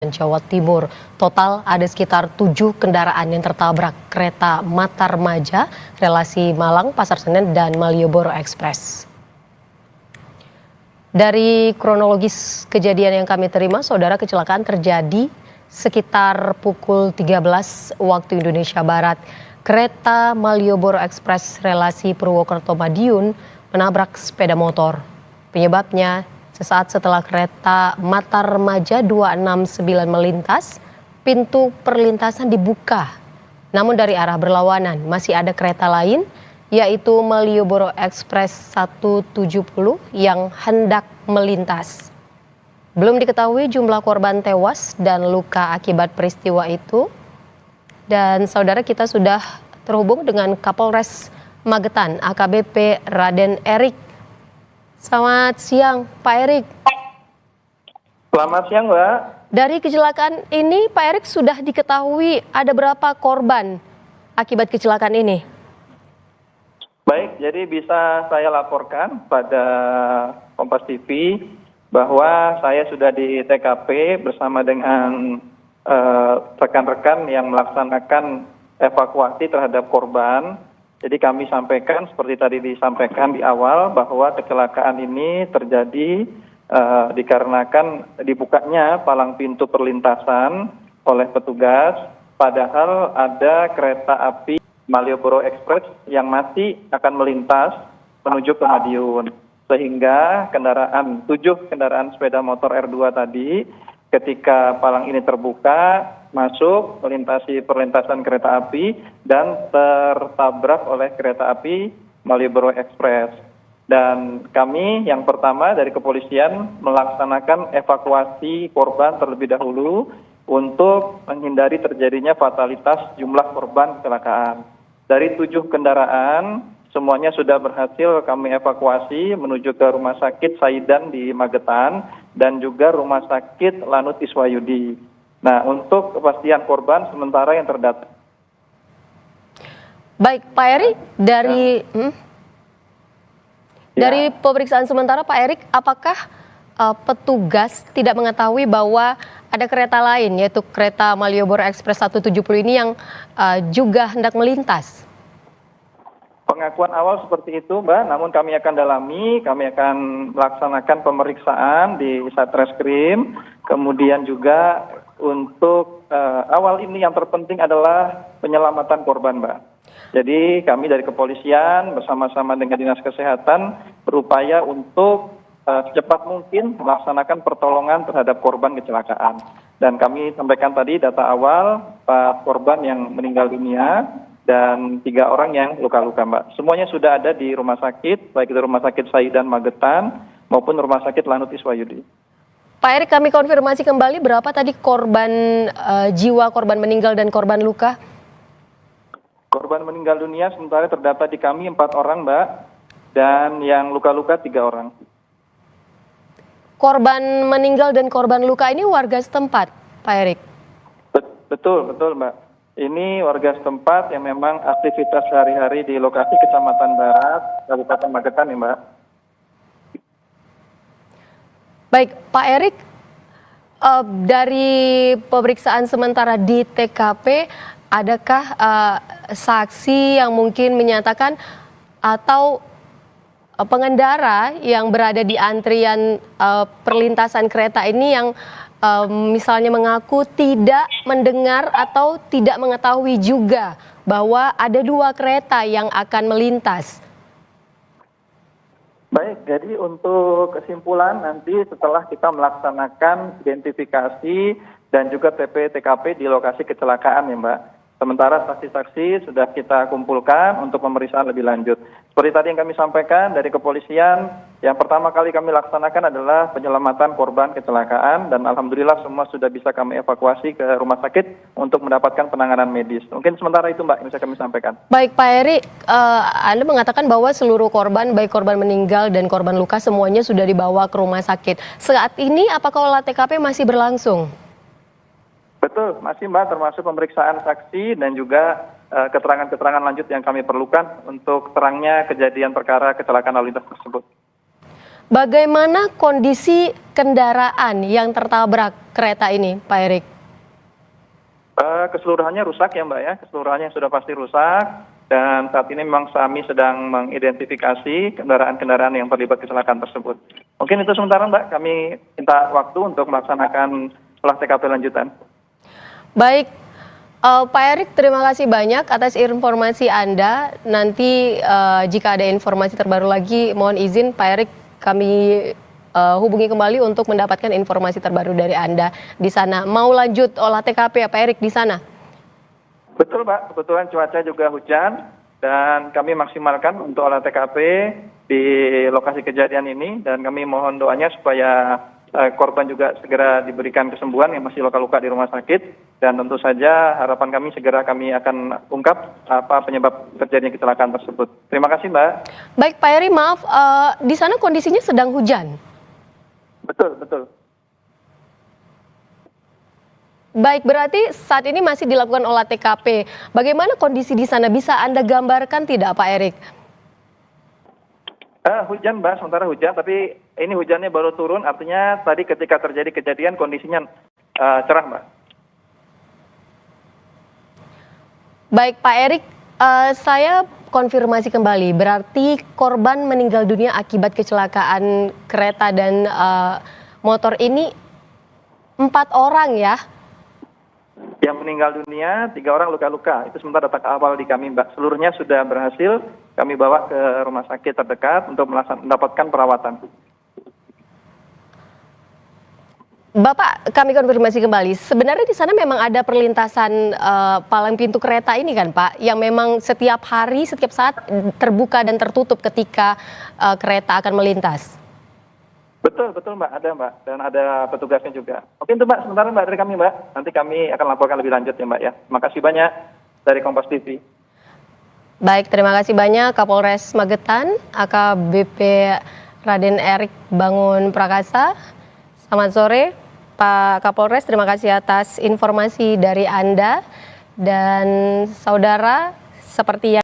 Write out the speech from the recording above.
Magetan, Jawa Timur. Total ada sekitar 7 kendaraan yang tertabrak kereta Matarmaja, relasi Malang, Pasar Senen, dan Malioboro Express. Dari kronologis kejadian yang kami terima, saudara, kecelakaan terjadi sekitar pukul 13 waktu Indonesia Barat. Kereta Malioboro Express relasi Purwokerto Madiun menabrak sepeda motor. Penyebabnya sesaat setelah kereta Matarmaja 269 melintas, pintu perlintasan dibuka. Namun dari arah berlawanan masih ada kereta lain, yaitu Malioboro Express 170 yang hendak melintas. Belum diketahui jumlah korban tewas dan luka akibat peristiwa itu. Dan saudara, kita sudah terhubung dengan Kapolres Magetan, AKBP Raden Erik. Selamat siang, Pak Erik. Selamat siang, Mbak. Dari kecelakaan ini, Pak Erik, sudah diketahui ada berapa korban akibat kecelakaan ini? Baik, jadi bisa saya laporkan pada Kompas TV bahwa saya sudah di TKP bersama dengan rekan-rekan yang melaksanakan evakuasi terhadap korban. Jadi kami sampaikan seperti tadi disampaikan di awal bahwa kecelakaan ini terjadi dikarenakan dibukanya palang pintu perlintasan oleh petugas, padahal ada kereta api Malioboro Express yang masih akan melintas menuju ke Madiun. Sehingga 7 kendaraan sepeda motor R2 tadi ketika palang ini terbuka masuk melintasi perlintasan kereta api dan tertabrak oleh kereta api Malioboro Express. Dan kami yang pertama dari kepolisian melaksanakan evakuasi korban terlebih dahulu untuk menghindari terjadinya fatalitas jumlah korban kecelakaan. Dari 7 kendaraan semuanya sudah berhasil kami evakuasi menuju ke Rumah Sakit Saidan di Magetan dan juga Rumah Sakit Lanut Iswayudi. Nah, untuk kepastian korban sementara yang terdata. Baik, Pak Erik, dari pemeriksaan sementara Pak Erik, apakah petugas tidak mengetahui bahwa ada kereta lain, yaitu kereta Malioboro Express 170 ini yang juga hendak melintas? Pengakuan awal seperti itu, Mbak, namun kami akan dalami, kami akan melaksanakan pemeriksaan di Satreskrim, kemudian juga untuk awal ini yang terpenting adalah penyelamatan korban, Mbak. Jadi kami dari kepolisian bersama-sama dengan Dinas Kesehatan berupaya untuk secepat mungkin melaksanakan pertolongan terhadap korban kecelakaan. Dan kami sampaikan tadi data awal 4 korban yang meninggal dunia dan 3 orang yang luka-luka, Mbak. Semuanya sudah ada di rumah sakit, baik itu Rumah Sakit Saidan Magetan maupun Rumah Sakit Lanut Iswayudi. Pak Erik, kami konfirmasi kembali berapa tadi korban jiwa, korban meninggal dan korban luka? Korban meninggal dunia sementara terdata di kami 4 orang, Mbak, dan yang luka-luka 3 orang. Korban meninggal dan korban luka ini warga setempat, Pak Erik? Betul, Mbak. Ini warga setempat yang memang aktivitas sehari-hari di lokasi Kecamatan Barat, Kabupaten Magetan, ya, Mbak. Baik, Pak Erik, dari pemeriksaan sementara di TKP, adakah saksi yang mungkin menyatakan atau pengendara yang berada di antrian perlintasan kereta ini yang misalnya mengaku tidak mendengar atau tidak mengetahui juga bahwa ada 2 kereta yang akan melintas? Baik, jadi untuk kesimpulan nanti setelah kita melaksanakan identifikasi dan juga TP/TKP di lokasi kecelakaan, ya, Mbak. Sementara saksi-saksi sudah kita kumpulkan untuk pemeriksaan lebih lanjut. Seperti tadi yang kami sampaikan dari kepolisian, yang pertama kali kami laksanakan adalah penyelamatan korban kecelakaan dan alhamdulillah semua sudah bisa kami evakuasi ke rumah sakit untuk mendapatkan penanganan medis. Mungkin sementara itu, Mbak, yang bisa kami sampaikan. Baik, Pak Erik, Anda mengatakan bahwa seluruh korban, baik korban meninggal dan korban luka, semuanya sudah dibawa ke rumah sakit. Saat ini apakah olah TKP masih berlangsung? Betul, masih, Mbak, termasuk pemeriksaan saksi dan juga keterangan-keterangan lanjut yang kami perlukan untuk terangnya kejadian perkara kecelakaan lalu lintas tersebut. Bagaimana kondisi kendaraan yang tertabrak kereta ini, Pak Erik? Keseluruhannya rusak ya Mbak ya, keseluruhannya sudah pasti rusak. Dan saat ini memang kami sedang mengidentifikasi kendaraan-kendaraan yang terlibat kecelakaan tersebut. Mungkin itu sementara Mbak, kami minta waktu untuk melaksanakan olah TKP lanjutan. Baik, Pak Erik, terima kasih banyak atas informasi Anda. Nanti jika ada informasi terbaru lagi, mohon izin Pak Erik kami hubungi kembali untuk mendapatkan informasi terbaru dari Anda di sana. Mau lanjut olah TKP ya Pak Erik di sana? Betul Pak, kebetulan cuaca juga hujan dan kami maksimalkan untuk olah TKP di lokasi kejadian ini dan kami mohon doanya supaya korban juga segera diberikan kesembuhan yang masih luka-luka di rumah sakit dan tentu saja harapan kami segera kami akan ungkap apa penyebab terjadinya kecelakaan tersebut. Terima kasih Mbak. Baik Pak Eri, maaf di sana kondisinya sedang hujan. Betul, betul. Baik, berarti saat ini masih dilakukan olah TKP. Bagaimana kondisi di sana? Bisa Anda gambarkan tidak Pak Erik? Hujan Mbak, sementara hujan, tapi ini hujannya baru turun, artinya tadi ketika terjadi kejadian kondisinya cerah Mbak. Baik Pak Erik, saya konfirmasi kembali, berarti korban meninggal dunia akibat kecelakaan kereta dan motor ini 4 orang ya? Yang meninggal dunia 3 orang luka-luka, itu sementara data awal di kami Mbak. Seluruhnya sudah berhasil kami bawa ke rumah sakit terdekat untuk mendapatkan perawatan. Bapak, kami konfirmasi kembali, sebenarnya di sana memang ada perlintasan palang pintu kereta ini kan Pak, yang memang setiap hari, setiap saat terbuka dan tertutup ketika kereta akan melintas? Betul, betul Mbak, ada Mbak, dan ada petugasnya juga. Oke itu Mbak, sementara Mbak dari kami Mbak, nanti kami akan laporkan lebih lanjut ya Mbak ya. Terima kasih banyak dari Kompas TV. Baik, terima kasih banyak Kapolres Magetan, AKBP Raden Erik Bangun Prakasa. Selamat sore Pak Kapolres, terima kasih atas informasi dari Anda. Dan saudara, seperti yang